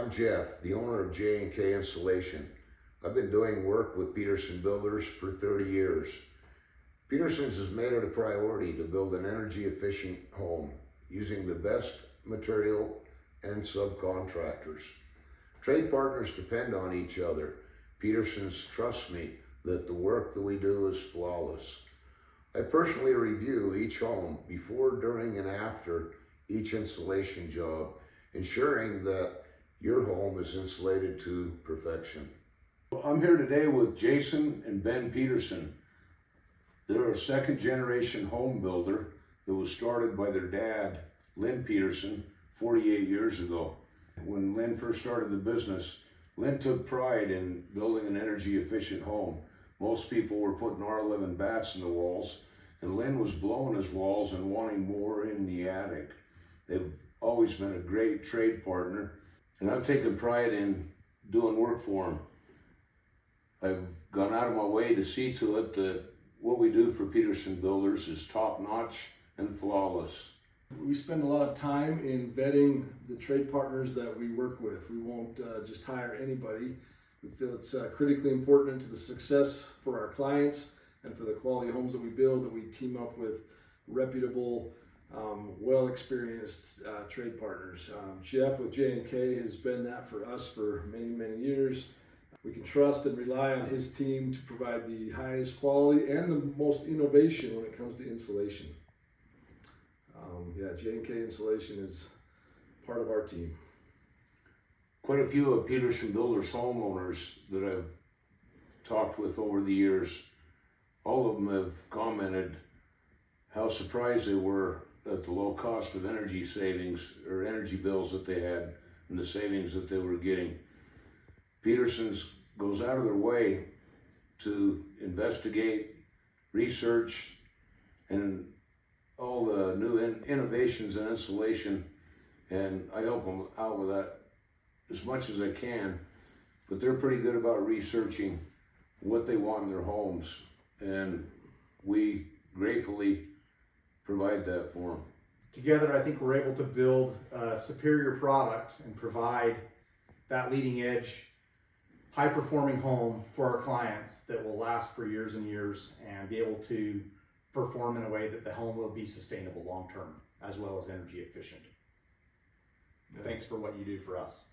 I'm Jeff, the owner of J&K Insulation. I've been doing work with Peterson Builders for 30 years. Peterson's has made it a priority to build an energy efficient home using the best material and subcontractors. Trade partners depend on each other. Peterson's trusts me that the work that we do is flawless. I personally review each home before, during, and after each insulation job, ensuring that your home is insulated to perfection. I'm here today with Jason and Ben Peterson. They're a second generation home builder that was started by their dad, Lynn Peterson, 48 years ago. When Lynn first started the business, Lynn took pride in building an energy efficient home. Most people were putting R11 bats in the walls, and Lynn was blowing his walls and wanting more in the attic. They've always been a great trade partner, and I've taken pride in doing work for them. I've gone out of my way to see to it that what we do for Peterson Builders is top notch and flawless. We spend a lot of time in vetting the trade partners that we work with. We won't just hire anybody. We feel it's critically important to the success for our clients and for the quality homes that we build that we team up with reputable, well-experienced trade partners. Jeff with J&K has been that for us for many, many years. We can trust and rely on his team to provide the highest quality and the most innovation when it comes to insulation. J&K Insulation is part of our team. Quite a few of Peterson Builders homeowners that I've talked with over the years, all of them have commented how surprised they were at the low cost of energy savings or energy bills that they had and the savings that they were getting. Peterson's goes out of their way to investigate, research, and all the new innovations in insulation, and I help them out with that as much as I can, but they're pretty good about researching what they want in their homes, and we gratefully provide that for them. Together, I think we're able to build a superior product and provide that leading edge, high performing home for our clients that will last for years and years and be able to perform in a way that the home will be sustainable long term as well as energy efficient. Yeah. Thanks for what you do for us.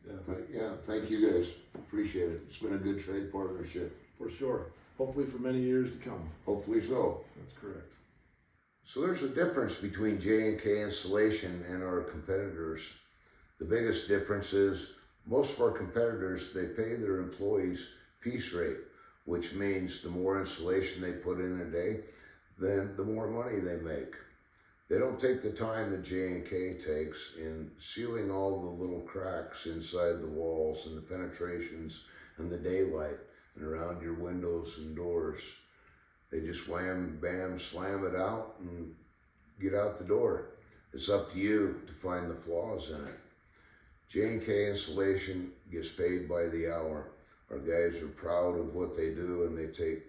Thank you guys. Appreciate it. It's been a good trade partnership. For sure. Hopefully for many years to come. Hopefully so. That's correct. So there's a difference between J&K Insulation and our competitors. The biggest difference is most of our competitors, they pay their employees piece rate, which means the more insulation they put in a day, then the more money they make. They don't take the time that J&K takes in sealing all the little cracks inside the walls and the penetrations and the daylight and around your windows and doors. They just wham, bam, slam it out and get out the door. It's up to you to find the flaws in it. J&K Insulation gets paid by the hour. Our guys are proud of what they do, and they take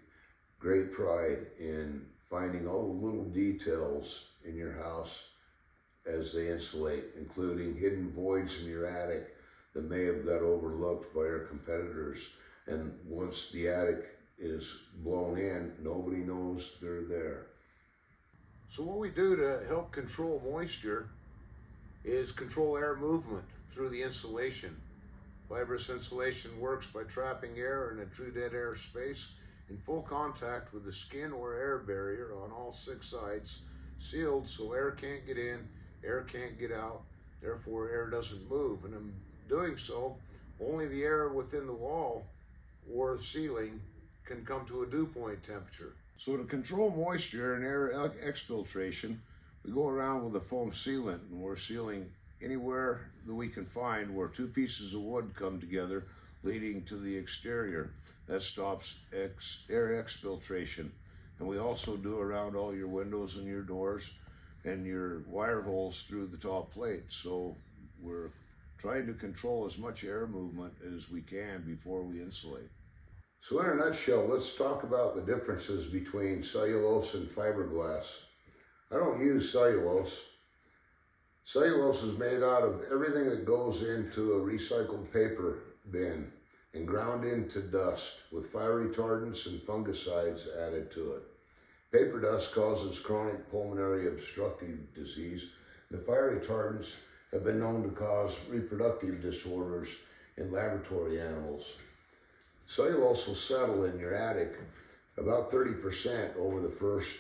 great pride in finding all the little details in your house as they insulate, including hidden voids in your attic that may have got overlooked by our competitors. And once the attic is blown in, nobody knows they're there. So what we do to help control moisture is control air movement through the insulation. Fibrous insulation works by trapping air in a true dead air space in full contact with the skin or air barrier on all 6 sides, sealed so air can't get in, air can't get out, therefore air doesn't move. And in doing so, only the air within the wall or ceiling can come to a dew point temperature. So to control moisture and air exfiltration, we go around with a foam sealant, and we're sealing anywhere that we can find where 2 pieces of wood come together leading to the exterior. That stops air exfiltration. And we also do around all your windows and your doors and your wire holes through the top plate. So we're trying to control as much air movement as we can before we insulate. So in a nutshell, let's talk about the differences between cellulose and fiberglass. I don't use cellulose. Cellulose is made out of everything that goes into a recycled paper bin and ground into dust with fire retardants and fungicides added to it. Paper dust causes chronic pulmonary obstructive disease. The fire retardants have been known to cause reproductive disorders in laboratory animals. Cellulose will settle in your attic about 30% over the first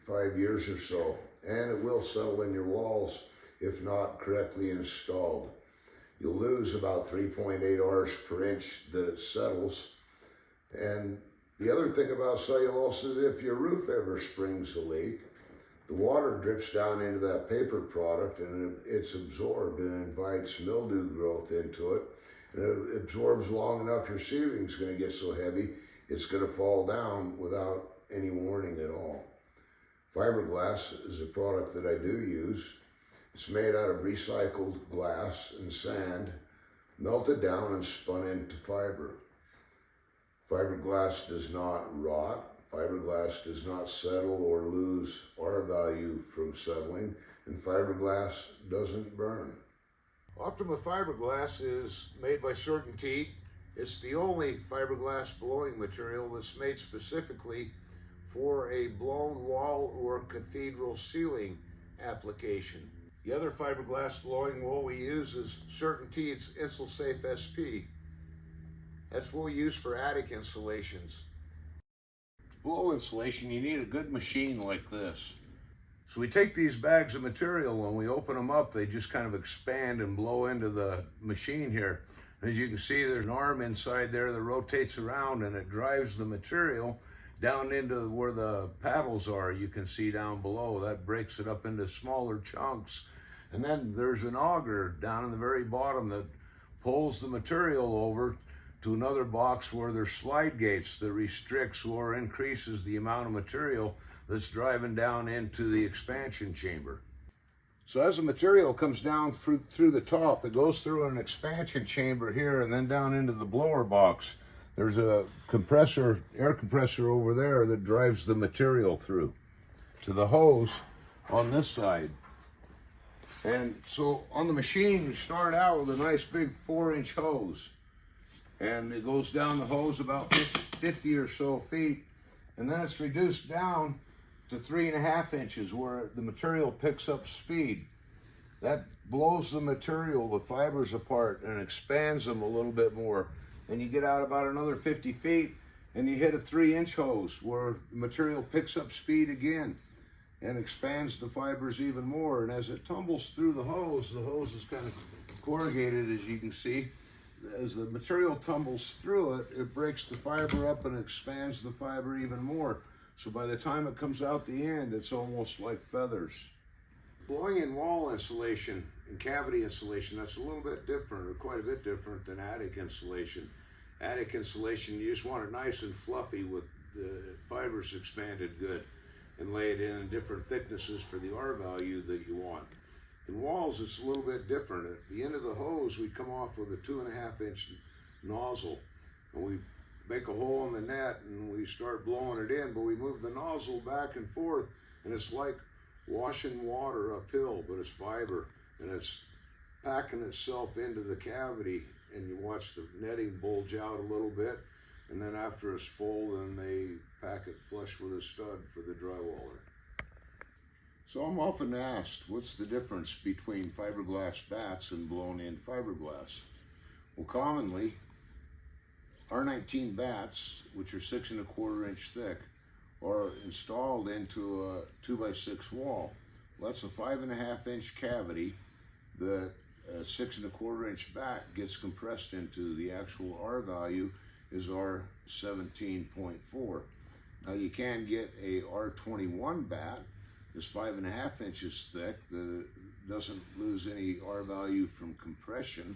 5 years or so, and it will settle in your walls if not correctly installed. You'll lose about 3.8 hours per inch that it settles. And the other thing about cellulose is if your roof ever springs a leak, the water drips down into that paper product and it's absorbed and invites mildew growth into it. And it absorbs long enough, your ceiling's going to get so heavy, it's going to fall down without any warning at all. Fiberglass is a product that I do use. It's made out of recycled glass and sand, melted down and spun into fiber. Fiberglass does not rot. Fiberglass does not settle or lose R value from settling, and fiberglass doesn't burn. Optima fiberglass is made by CertainTeed. It's the only fiberglass blowing material that's made specifically for a blown wall or cathedral ceiling application. The other fiberglass blowing wool we use is CertainTeed's InsulSafe SP. That's what we use for attic insulations. To blow insulation, you need a good machine like this. So we take these bags of material and we open them up, they just kind of expand and blow into the machine here. As you can see, there's an arm inside there that rotates around and it drives the material down into where the paddles are. You can see down below, that breaks it up into smaller chunks. And then there's an auger down in the very bottom that pulls the material over to another box where there's slide gates that restricts or increases the amount of material that's driving down into the expansion chamber. So as the material comes down through the top, it goes through an expansion chamber here and then down into the blower box. There's a compressor, air compressor over there that drives the material through to the hose on this side. And so on the machine, you start out with a nice big 4-inch hose. And it goes down the hose about 50 or so feet. And then it's reduced down to 3.5 inches where the material picks up speed. That blows the material, the fibers apart and expands them a little bit more. And you get out about another 50 feet and you hit a 3-inch hose where the material picks up speed again and expands the fibers even more. And as it tumbles through the hose is kind of corrugated, as you can see. As the material tumbles through it, it breaks the fiber up and expands the fiber even more. So by the time it comes out the end, it's almost like feathers. Blowing in wall insulation and cavity insulation, that's a little bit different, or quite a bit different than attic insulation. Attic insulation, you just want it nice and fluffy with the fibers expanded good and lay it in different thicknesses for the R value that you want. In walls, it's a little bit different. At the end of the hose, we come off with a 2.5-inch nozzle, and we make a hole in the net and we start blowing it in, but we move the nozzle back and forth, and it's like washing water uphill, but it's fiber, and it's packing itself into the cavity, and you watch the netting bulge out a little bit, and then after it's full, then they pack it flush with a stud for the drywaller. So I'm often asked, what's the difference between fiberglass bats and blown-in fiberglass? Well, commonly, R19 bats, which are 6.25 inch thick, are installed into a 2x6 wall. Well, that's a 5.5 inch cavity that a 6.25 inch bat gets compressed into. The actual R value is R17.4. Now you can get a R21 bat that's 5.5 inches thick that doesn't lose any R value from compression,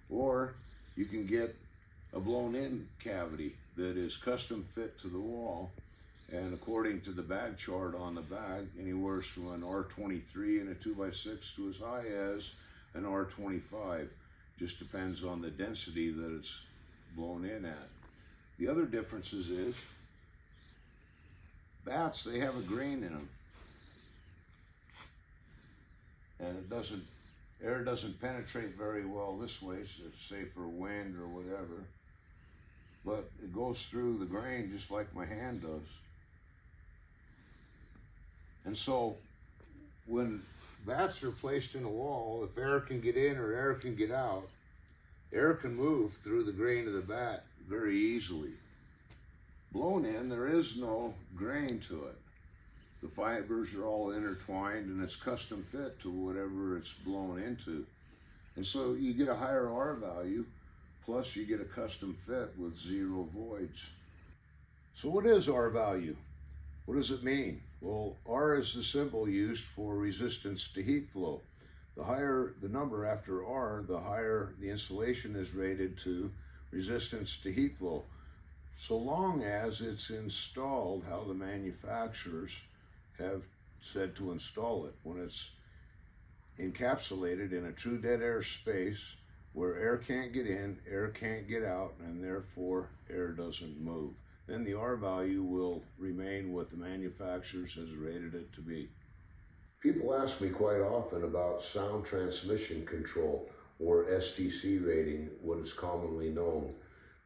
or you can get a blown-in cavity that is custom fit to the wall, and according to the bag chart on the bag, anywhere from an R23 and a 2x6 to as high as an R25. Just depends on the density that it's blown in at. The other differences is bats, they have a grain in them. and air doesn't penetrate very well this way, so it's safe for wind or whatever. But it goes through the grain just like my hand does. And so when bats are placed in a wall, if air can get in or air can get out, air can move through the grain of the bat very easily. Blown in, there is no grain to it. The fibers are all intertwined and it's custom fit to whatever it's blown into. And so you get a higher R value, plus you get a custom fit with 0 voids. So what is R value? What does it mean? Well, R is the symbol used for resistance to heat flow. The higher the number after R, the higher the insulation is rated to resistance to heat flow, so long as it's installed how the manufacturers have said to install it. When it's encapsulated in a true dead air space where air can't get in, air can't get out, and therefore air doesn't move, then the R value will remain what the manufacturers has rated it to be. People ask me quite often about sound transmission control, or STC rating, what is commonly known.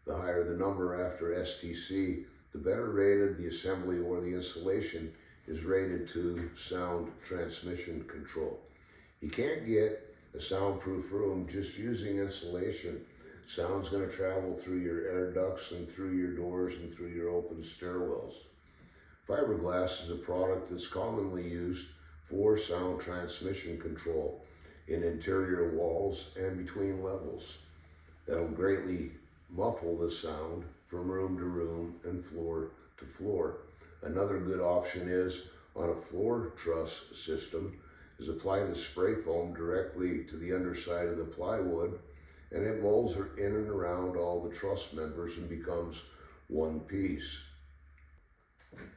The higher the number after STC, the better rated the assembly or the insulation is rated to sound transmission control. You can't get a soundproof room just using insulation. Sound's going to travel through your air ducts and through your doors and through your open stairwells. Fiberglass is a product that's commonly used for sound transmission control in interior walls and between levels. That'll greatly muffle the sound from room to room and floor to floor. Another good option is, on a floor truss system, is apply the spray foam directly to the underside of the plywood, and it molds in and around all the truss members and becomes one piece.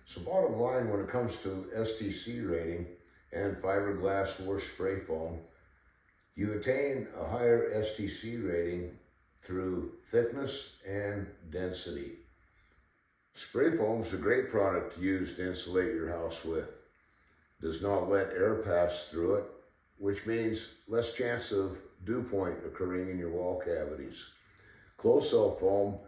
So bottom line, when it comes to STC rating and fiberglass or spray foam, you attain a higher STC rating through thickness and density. Spray foam is a great product to use to insulate your house with. Does not let air pass through it, which means less chance of dew point occurring in your wall cavities. Closed cell foam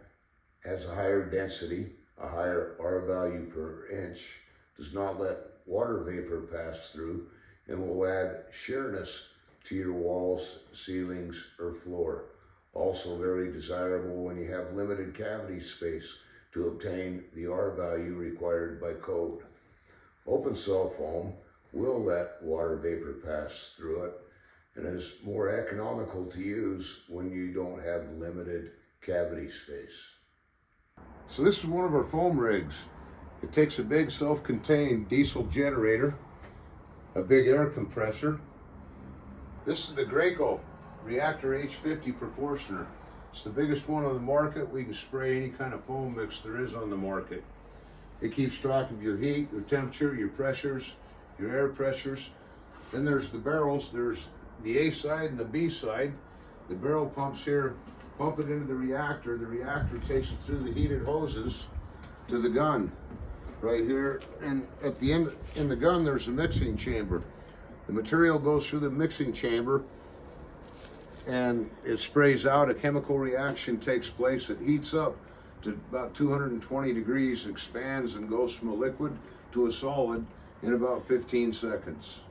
has a higher density, a higher R value per inch, does not let water vapor pass through, and will add sheerness to your walls, ceilings, or floor. Also very desirable when you have limited cavity space to obtain the R value required by code. Open cell foam will let water vapor pass through it and is more economical to use when you don't have limited cavity space. So this is one of our foam rigs. It takes a big self-contained diesel generator, a big air compressor. This is the Graco Reactor H50 Proportioner. It's the biggest one on the market. We can spray any kind of foam mix there is on the market. It keeps track of your heat, your temperature, your pressures, your air pressures. Then there's the barrels. There's the A side and the B side. The barrel pumps here, pump it into the reactor. The reactor takes it through the heated hoses to the gun right here. And at the end, in the gun, there's a mixing chamber. The material goes through the mixing chamber and it sprays out. A chemical reaction takes place. It heats up to about 220 degrees, expands and goes from a liquid to a solid in about 15 seconds.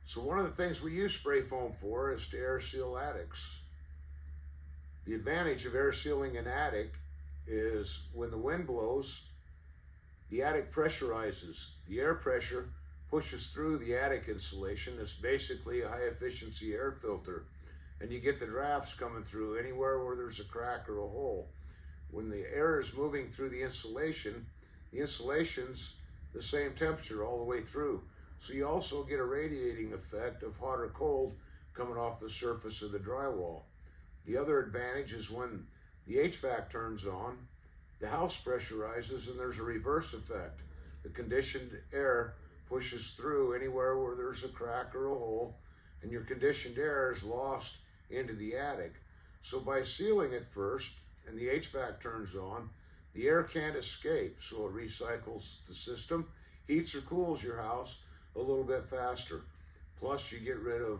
So one of the things we use spray foam for is to air seal attics. The advantage of air sealing an attic is when the wind blows, the attic pressurizes. The air pressure pushes through the attic insulation. It's basically a high efficiency air filter, and you get the drafts coming through anywhere where there's a crack or a hole. When the air is moving through the insulation's the same temperature all the way through. So you also get a radiating effect of hot or cold coming off the surface of the drywall. The other advantage is when the HVAC turns on, the house pressurizes and there's a reverse effect. The conditioned air pushes through anywhere where there's a crack or a hole, and your conditioned air is lost into the attic. So by sealing it first and the HVAC turns on, the air can't escape, so it recycles the system, heats or cools your house a little bit faster. Plus, you get rid of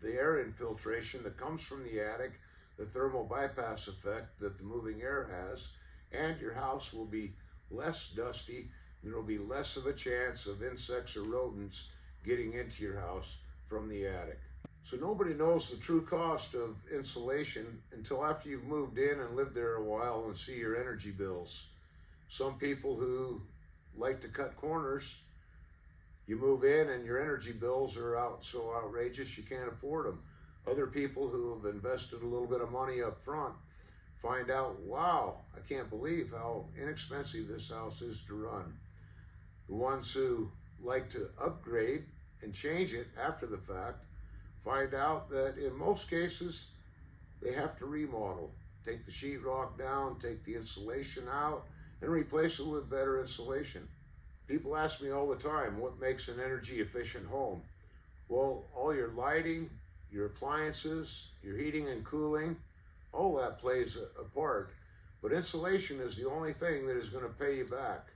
the air infiltration that comes from the attic, the thermal bypass effect that the moving air has, and your house will be less dusty. There will be less of a chance of insects or rodents getting into your house from the attic. So nobody knows the true cost of insulation until after you've moved in and lived there a while and see your energy bills. Some people who like to cut corners, you move in and your energy bills are out so outrageous you can't afford them. Other people who have invested a little bit of money up front find out, wow, I can't believe how inexpensive this house is to run. The ones who like to upgrade and change it after the fact find out that in most cases they have to remodel, take the sheetrock down, take the insulation out, and replace it with better insulation. People ask me all the time, what makes an energy efficient home? Well, all your lighting, your appliances, your heating and cooling, all that plays a part. But insulation is the only thing that is going to pay you back.